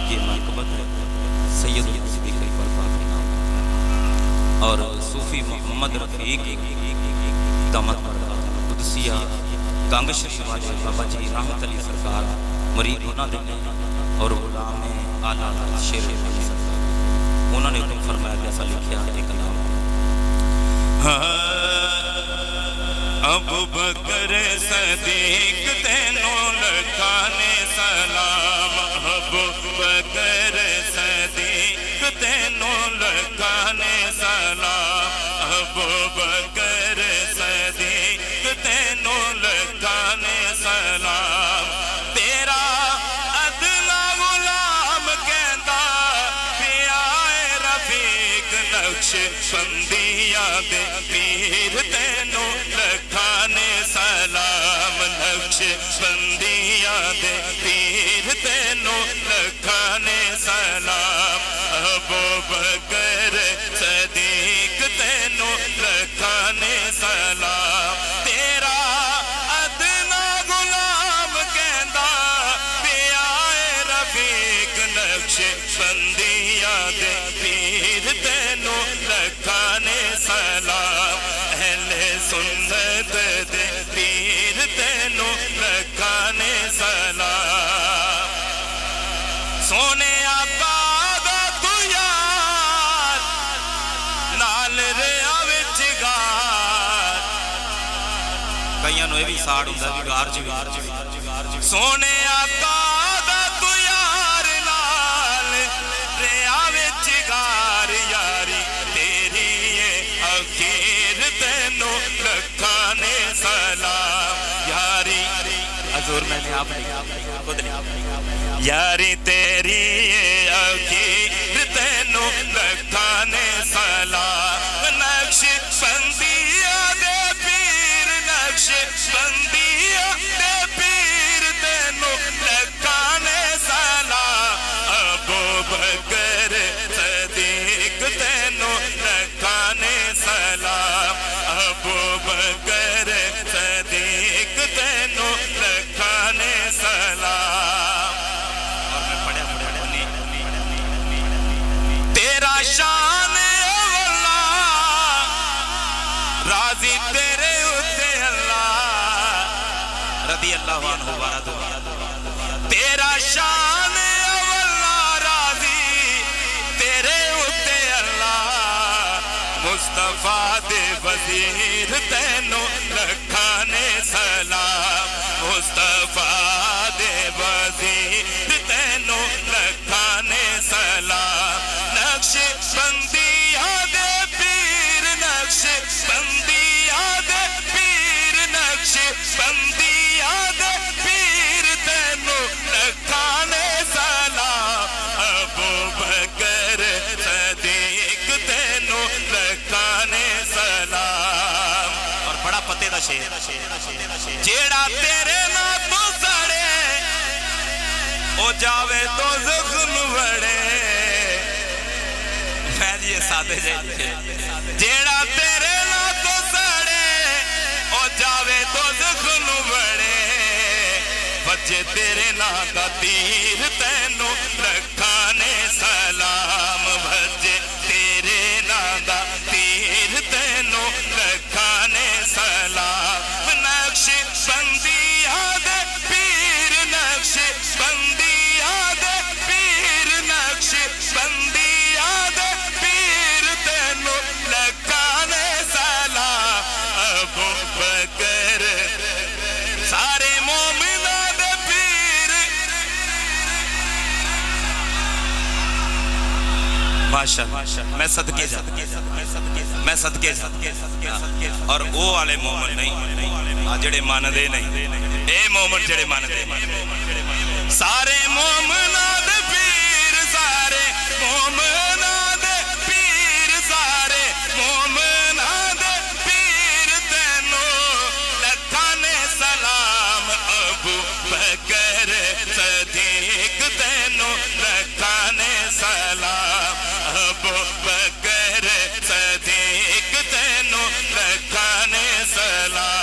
یہ منقبت ہے سید صدیق اکبر پاک کے نام اور صوفی محمد رفیق دامت برکات قدسیہ گنگ شریف والے بابا جی رحمت علی سرکار مرید ہونا دینے اور غلام آلہ شیر علی سرکار انہوں نے حکم فرمایا جیسا لکھیا ایک کلام ابو بکر صدیق تینوں لکھانے سلام ابو بکر صدیق تینوں لکھانے سلام ابو بکر صدیق تینوں لکھانے سلام تیرا ادنا غلام کہندا پیا رفیق نقش بندیاں دے پیر تینوں لکھانے سلام نقش بندیاں دے پیر تینوں لکھانے سلام ابو بکر صدیق تینوں لکھانے سلام تیرا ادنا غلام کہندا پیا رفیق نقش بندیاں دے پیر تینوں لکھانے سلام اہل سنت دے پیر تینوں لکھانے سلام سونے آقا دا تو یار نال ریا وچ گار کئیاں نو یہ بھی ساڑ ہوندا بھی گار جی سونے آقا دا تو یار نال ریا وچ گار یاری تیری اخیر تینوں لکھانے سلام یاری حضور میں نے آپ خود نے یاری تیری اخیر تینوں لکھانے سلام نقش بندیاں دے پیر نقش بندیاں دے پیر تینوں لکھانے سلام ابو بکر صدیق تینوں لکھانے سلام ابو بکر صدیق تینوں لکھانے سلام اور میں پڑھا تیرا شان اولا راضی تیرے اتے اللہ رضی اللہ عنہ وارد تیرا شان اولا راضی تیرے اتے اللہ مصطفیٰ دے وزیر تینوں لکھانے سلام مصطفیٰ دے وزیر تینوں لکھانے سلام نقش بندیاں دے پیر نقش بندیاں دے پیر نقش بندیاں دے پیر تینوں لکھانے سلام ابو بکر صدیق تینوں لکھانے سلام اور بڑا پتے دا شیر جیڑا تیرے نا تو سڑے او جاوے تو زخم بڑے میں جی یہ سادے جائے جیڑا تیرے نا تو سڑے او جاوے تو زخم بڑے بچے تیرے نا دا تیر تینوں لکھانے سلام بچے تیرے نا دا تیر تینوں لکھانے سلام نقش بندیاں دے پیر نقش بندیاں دے پیر نقش بندیاں دے پیر تینوں لکھانے سلام ابو بکر سارے مومناں دے پیر ماشاءاللہ میں صدقے جا میں صدقے جا اور وہ والے مومن نہیں جڑے ماندے نہیں اے مومن جڑے ماندے سارے مومناں دے پیر سارے مومناں دے پیر سارے مومناں دے پیر تینوں لکھانے سلام ابو بکر صدیق تینوں لکھانے سلام ابو بکر صدیق تینوں لکھانے سلام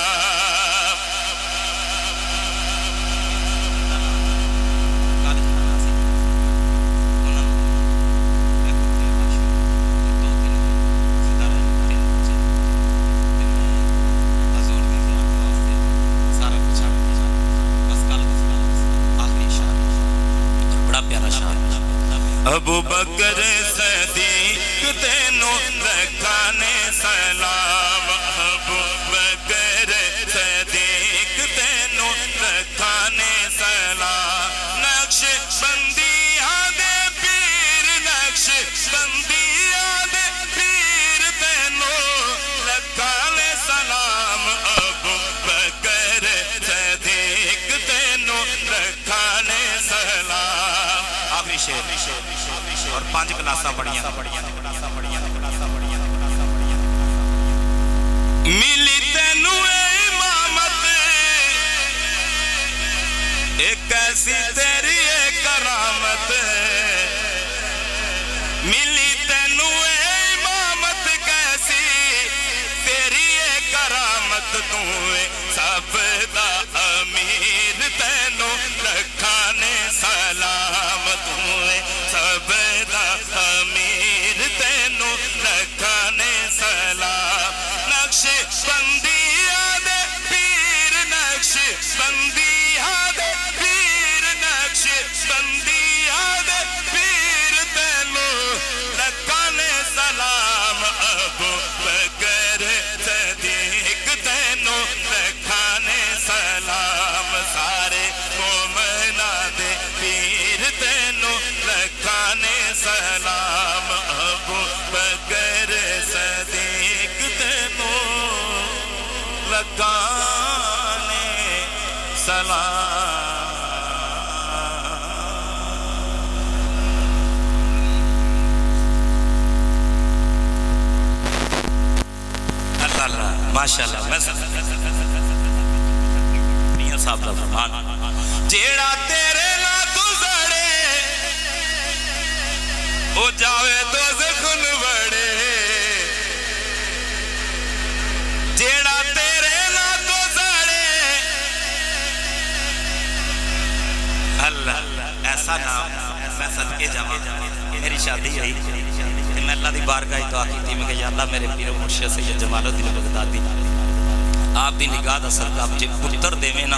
ابو بکر صدیق تینوں رکھانے سلام ابو بکر صدیق تینوں رکھانے سلام نقش بندیاں دے پیر نقش بندیاں دے پیر تینوں رکھانے سلام ابو بکر صدیق تینوں رکھانے سلام آخری شعر اور 5 کلاساں پڑھیاں ملی تینوں امامت ایک ایسی تیری کرامت ملی تینوں امامت کیسی تیری کرامت تو سب دا امیر تینوں رکھانے سلام تو سب دا امیر تینوں رکھانے سلام نقش بندیاں دے پیر نقش بندیاں دے پیر نقش بندیاں دے پیر تینوں رکھانے سلام ابو بکر صدیق تینوں رکھانے سلام سارے مومناں دے پیر تینوں رکھانے سلام ابو بکر صدیق تینوں رکھانے سلام اللہ ماشاءاللہ میاں صاحب دا فرمان جیڑا تیرے نا گزرے او جاوے تو زخن بڑے جیڑا تیرے نا گزرے اللہ ایسا نام میں صدقے جاواں میری شادی ہوئی کہ میں اللہ دی بارگاہ دعا کی میں کہ یا اللہ میرے پیر و مرشد سید جمال الدین بغدادی آپ دی نگاہ دا صدقہ جے پتر دیویں نا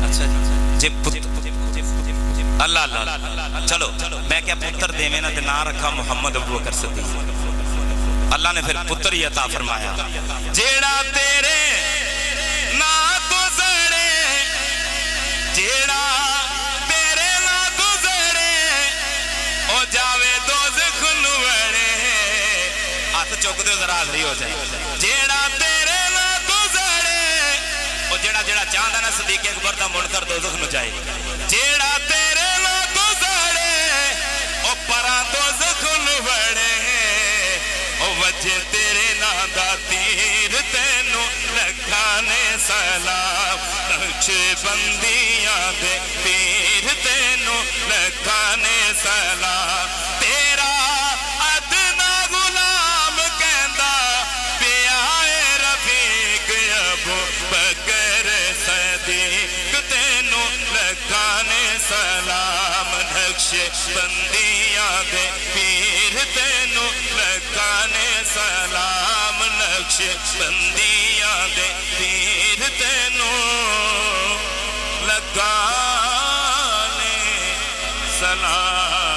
اچھا جے اللہ اللہ چلو میں کیا پتر دیویں نا تے نام رکھا محمد ابو بکر صدیق اللہ نے پھر پتر ہی عطا فرمایا جیڑا تیرے نا گزرے جیڑا تیرے نا گزرے او جاوے دوزخ نو وڑے ہاتھ چوک دے ذرا حاضری ہو جائے جیڑا تیرے نا گزرے او جیڑا جیڑا چاہندا نا صدیق اکبر دا منکر دوزخ نو جائے جیڑا تیرے نا گزرے او پراں دوزخ نو وڑے او وجہ تیرے نا دا تیر تینوں رکھانے سلام نقش بندیاں دے پیر تینوں رکھانے سلام تیرا ادنا غلام کہندا پیا اے رفیق ابو بکر صدیق تینوں رکھانے سلام نقش بندیاں دے پیر تینوں رکھانے سلام نقش بندیاں دے پیر تینوں لگانے سلام